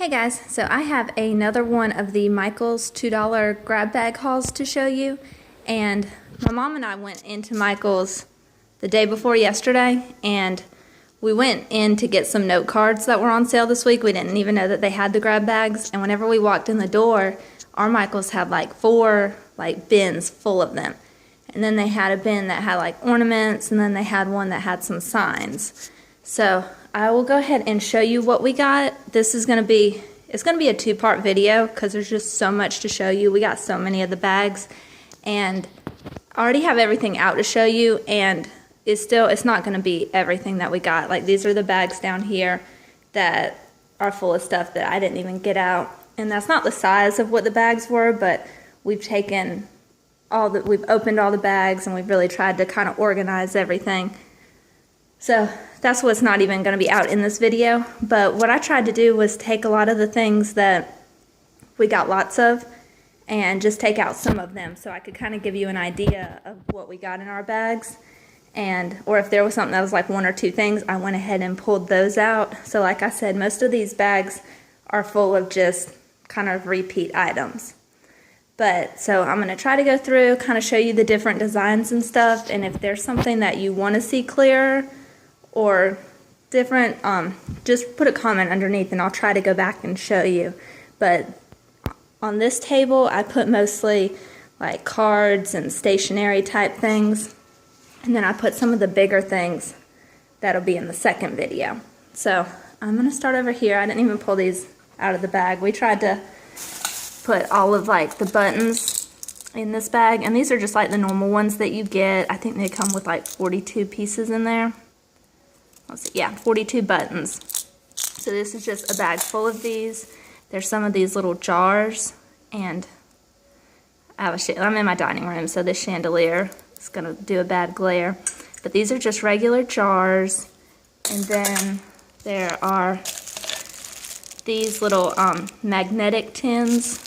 Hey guys, so I have another one of the Michael's $2 grab bag hauls to show you, and my mom and I went into Michael's the day before yesterday, and we went in to get some note cards that were on sale this week. We didn't even know that they had the grab bags, and whenever we walked in the door, our Michael's had like 4 bins full of them, and then they had a bin that had like ornaments, and then they had one that had some signs. So I will go ahead and show you what we got. This is going to be, it's going to be a 2-part video because there's just so much to show you. We got so many of the bags, and I already have everything out to show you, and it's not going to be everything that we got. Like, these are the bags down here that are full of stuff that I didn't even get out, and that's not the size of what the bags were, but we've opened all the bags, and we've really tried to kind of organize everything. So that's what's not even going to be out in this video. But what I tried to do was take a lot of the things that we got lots of and just take out some of them so I could kind of give you an idea of what we got in our bags. Or if there was something that was like 1 or 2 things, I went ahead and pulled those out. So like I said, most of these bags are full of just kind of repeat items. But so I'm going to try to go through, kind of show you the different designs and stuff, and if there's something that you want to see clearer or different, just put a comment underneath and I'll try to go back and show you. But on this table I put mostly like cards and stationery type things, and then I put some of the bigger things that'll be in the second video. So I'm going to start over here. I didn't even pull these out of the bag. We tried to put all of like the buttons in this bag, and these are just like the normal ones that you get. I think they come with like 42 pieces in there. Let's see, yeah, 42 buttons. So this is just a bag full of these. There's some of these little jars, and I'm in my dining room, so this chandelier is going to do a bad glare. But these are just regular jars, and then there are these little magnetic tins.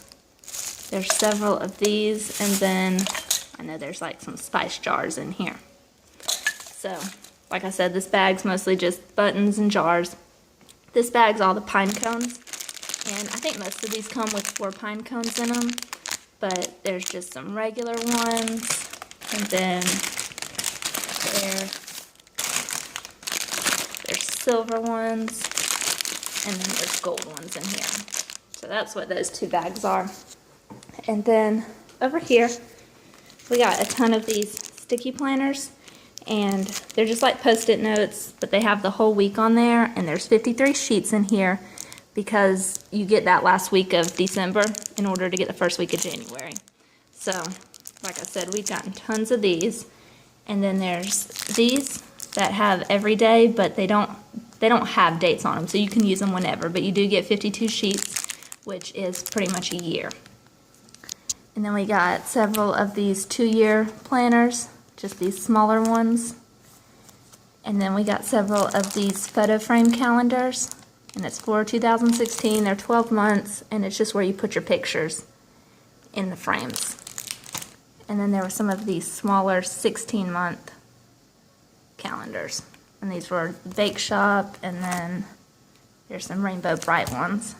There's several of these, and then I know there's like some spice jars in here. So like I said, this bag's mostly just buttons and jars. This bag's all the pine cones, and I think most of these come with 4 pine cones in them, but there's just some regular ones, and then there's silver ones, and then there's gold ones in here. So that's what those 2 bags are. And then over here, we got a ton of these sticky planners. And they're just like post-it notes, but they have the whole week on there, and there's 53 sheets in here because you get that last week of December in order to get the first week of January. So, like I said, we've gotten tons of these, and then there's these that have every day, but they don't have dates on them, so you can use them whenever, but you do get 52 sheets, which is pretty much a year. And then we got several of these 2-year planners, just these smaller ones. And then we got several of these photo frame calendars, and it's for 2016. They're 12 months, and it's just where you put your pictures in the frames. And then there were some of these smaller 16-month calendars, and these were Bake Shop, and then there's some Rainbow Bright ones.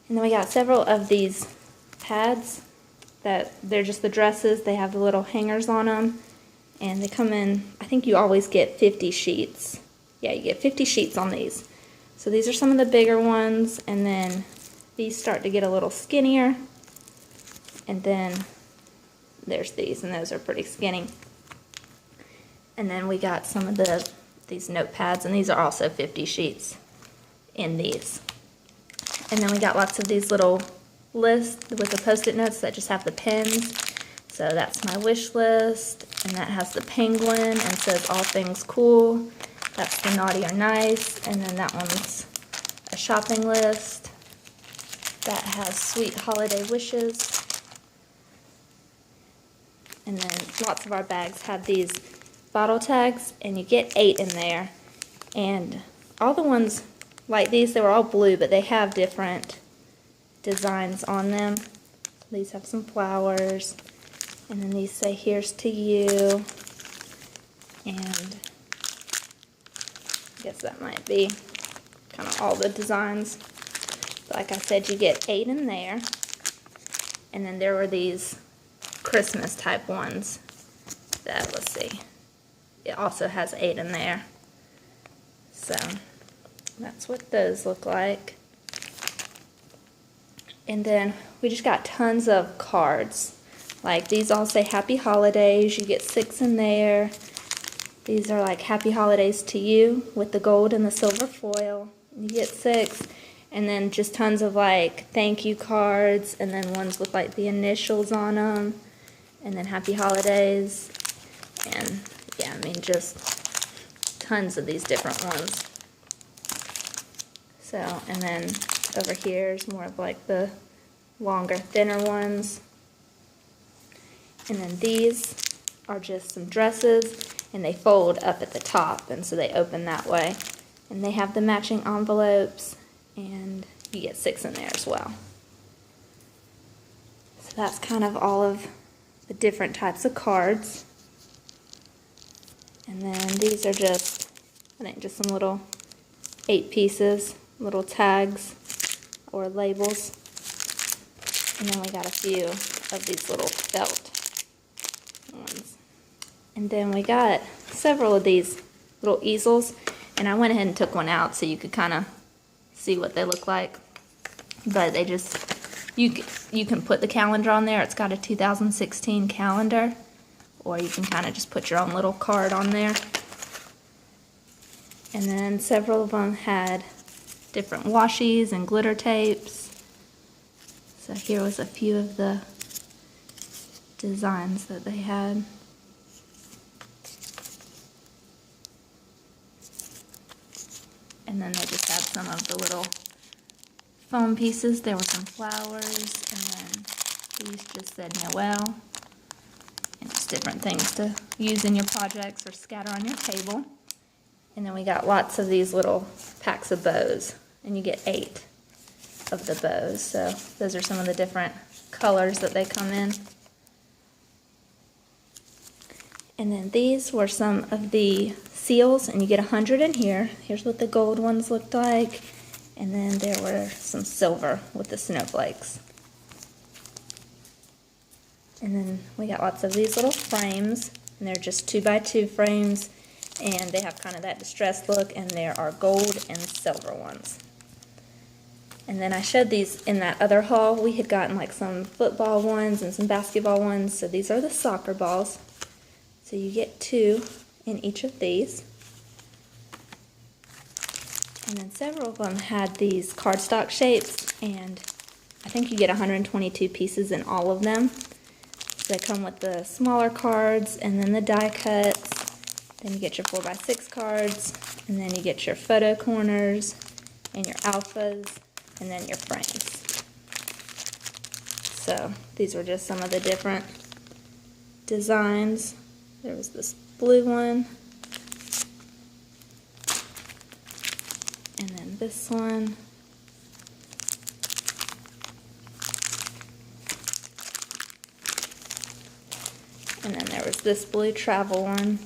And then we got several of these pads that they're just the dresses. They have the little hangers on them, and they come in, I think you always get 50 sheets. Yeah, you get 50 sheets on these. So these are some of the bigger ones, and then these start to get a little skinnier, and then there's these, and those are pretty skinny. And then we got some of these notepads, and these are also 50 sheets in these. And then we got lots of these little list with the post-it notes that just have the pins. So that's my wish list, and that has the penguin and says all things cool. That's the naughty or nice, and then that one's a shopping list that has sweet holiday wishes. And then lots of our bags have these bottle tags, and you get 8 in there. And all the ones like these, they were all blue, but they have different designs on them. These have some flowers, and then these say here's to you, and I guess that might be kind of all the designs. Like I said, you get 8 in there. And then there were these Christmas type ones that, let's see, it also has 8 in there. So that's what those look like. And then we just got tons of cards. Like these all say Happy Holidays. You get 6 in there. These are like Happy Holidays to you with the gold and the silver foil. You get 6. And then just tons of like thank you cards, and then ones with like the initials on them, and then Happy Holidays. And yeah, I mean, just tons of these different ones. So, and then over here is more of like the longer, thinner ones. And then these are just some dresses, and they fold up at the top, and so they open that way. And they have the matching envelopes, and you get 6 in there as well. So that's kind of all of the different types of cards. And then these are just, I think, just some little 8 pieces, little tags or labels. And then we got a few of these little felt ones. And then we got several of these little easels, and I went ahead and took one out so you could kind of see what they look like. But they just, you can put the calendar on there. It's got a 2016 calendar, or you can kind of just put your own little card on there. And then several of them had different washies and glitter tapes. So here was a few of the designs that they had. And then they just had some of the little foam pieces. There were some flowers, and then these just said Noel. And just different things to use in your projects or scatter on your table. And then we got lots of these little packs of bows, and you get 8 of the bows. So those are some of the different colors that they come in. And then these were some of the seals, and you get 100 in here. Here's what the gold ones looked like. And then there were some silver with the snowflakes. And then we got lots of these little frames, and they're just 2x2 frames, and they have kind of that distressed look, and there are gold and silver ones. And then I showed these in that other haul. We had gotten like some football ones and some basketball ones, so these are the soccer balls. So you get 2 in each of these. And then several of them had these cardstock shapes, and I think you get 122 pieces in all of them. So they come with the smaller cards, and then the die cuts, then you get your 4x6 cards, and then you get your photo corners, and your alphas, and then your frames. So these were just some of the different designs. There was this blue one, and then this one, and then there was this blue travel one,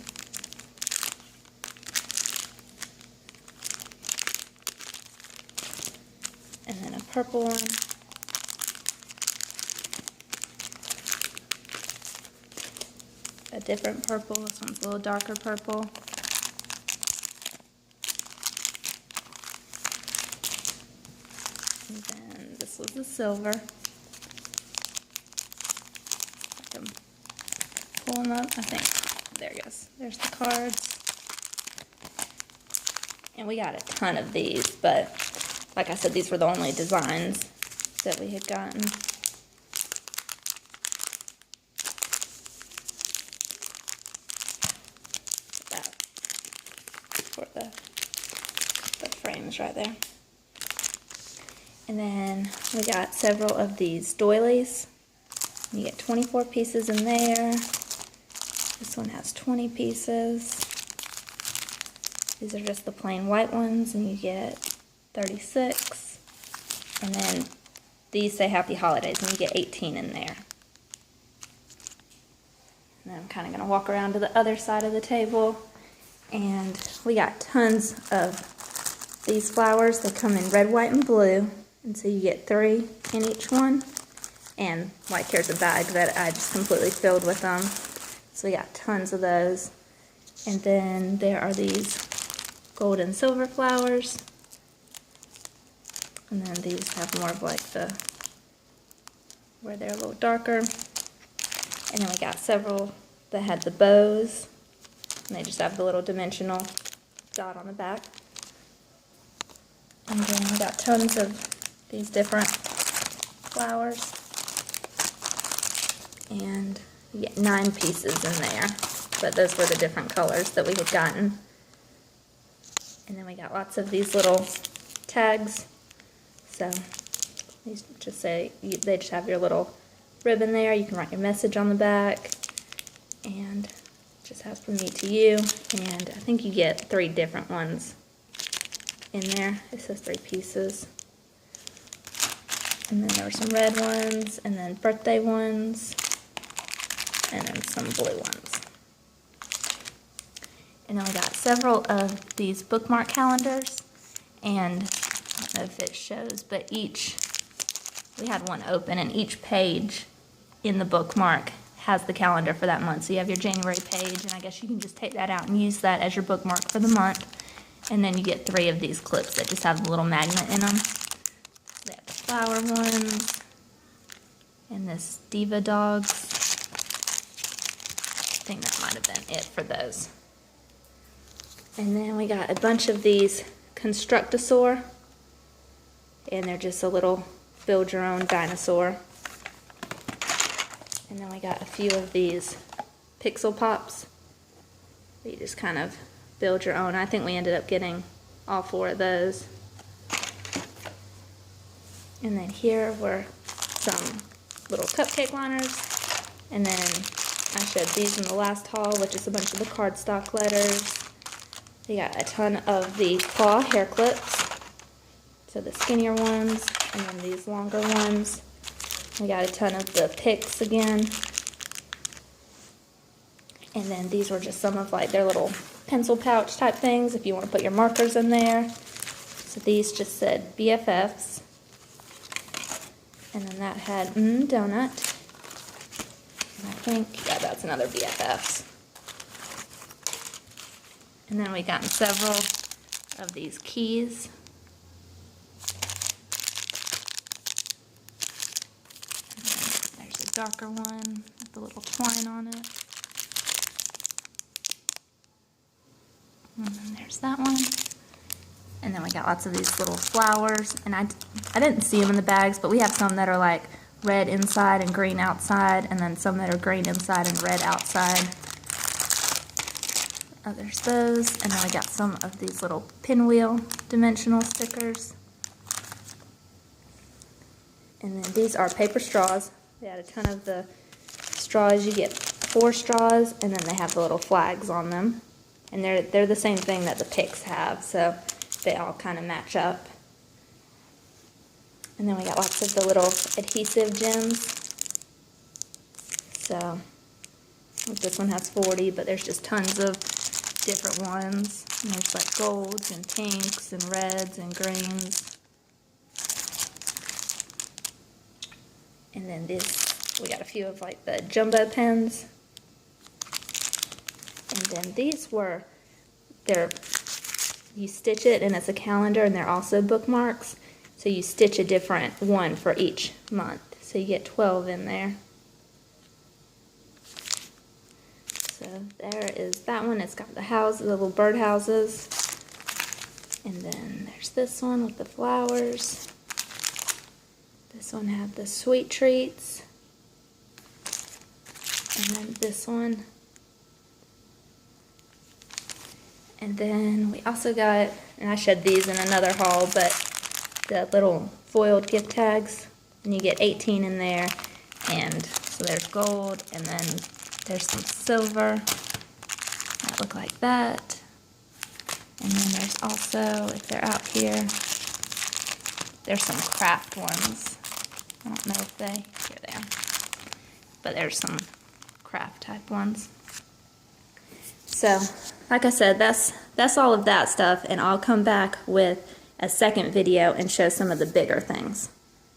and then a purple one, a different purple. This one's a little darker purple. And then this was the silver. I can pull them up. I think, there it goes. There's the cards. And we got a ton of these, but like I said, these were the only designs that we had gotten. For the frames right there. And then we got several of these doilies. You get 24 pieces in there. This one has 20 pieces. These are just the plain white ones, and you get 36. And then these say Happy Holidays, and you get 18 in there. And then I'm kind of going to walk around to the other side of the table. And we got tons of these flowers. They come in red, white, and blue. And so you get 3 in each one. And like here's a bag that I just completely filled with them. So we got tons of those. And then there are these gold and silver flowers. And then these have more of like where they're a little darker. And then we got several that had the bows. And they just have the little dimensional dot on the back. And then we got tons of these different flowers. And you get 9 pieces in there. But those were the different colors that we had gotten. And then we got lots of these little tags. So these just say, they just have your little ribbon there. You can write your message on the back. And it just has from me to you. And I think you get 3 different ones in there. It says 3 pieces. And then there were some red ones, and then birthday ones, and then some blue ones. And then we got several of these bookmark calendars, and I don't know if it shows, but we had one open, and each page in the bookmark has the calendar for that month. So you have your January page, and I guess you can just take that out and use that as your bookmark for the month. And then you get 3 of these clips that just have a little magnet in them. They have the flower ones, and this Diva Dogs. I think that might have been it for those. And then we got a bunch of these Constructosaur, and they're just a little build your own dinosaur. And then we got a few of these Pixel Pops that you just kind of build your own. I think we ended up getting all 4 of those. And then here were some little cupcake liners. And then I showed these in the last haul, which is a bunch of the cardstock letters. We got a ton of the claw hair clips. So the skinnier ones, and then these longer ones. We got a ton of the picks again. And then these were just some of like their little pencil pouch type things if you want to put your markers in there. So these just said BFFs. And then that had donut. And I think, yeah, that's another BFFs. And then we got several of these keys. There's a darker one with a little twine on it. And then there's that one. And then we got lots of these little flowers. And I didn't see them in the bags, but we have some that are like red inside and green outside, and then some that are green inside and red outside. Oh, there's those. And then we got some of these little pinwheel dimensional stickers. And then these are paper straws. They had a ton of the straws. You get 4 straws, and then they have the little flags on them. And they're the same thing that the picks have, so they all kind of match up. And then we got lots of the little adhesive gems. So this one has 40, but there's just tons of different ones. And there's like golds and pinks and reds and greens. And then this, we got a few of like the jumbo pens. And then these were, you stitch it and it's a calendar, and they're also bookmarks. So you stitch a different one for each month. So you get 12 in there. So there is that one. It's got the houses, the little bird houses. And then there's this one with the flowers. This one had the sweet treats. And then this one. And then we also got, and I showed these in another haul, but the little foiled gift tags. And you get 18 in there. And so there's gold, and then there's some silver that look like that. And then there's also, if they're out here, there's some craft ones. I don't know if here they are. But there's some craft type ones. So, like I said, that's all of that stuff, and I'll come back with a second video and show some of the bigger things.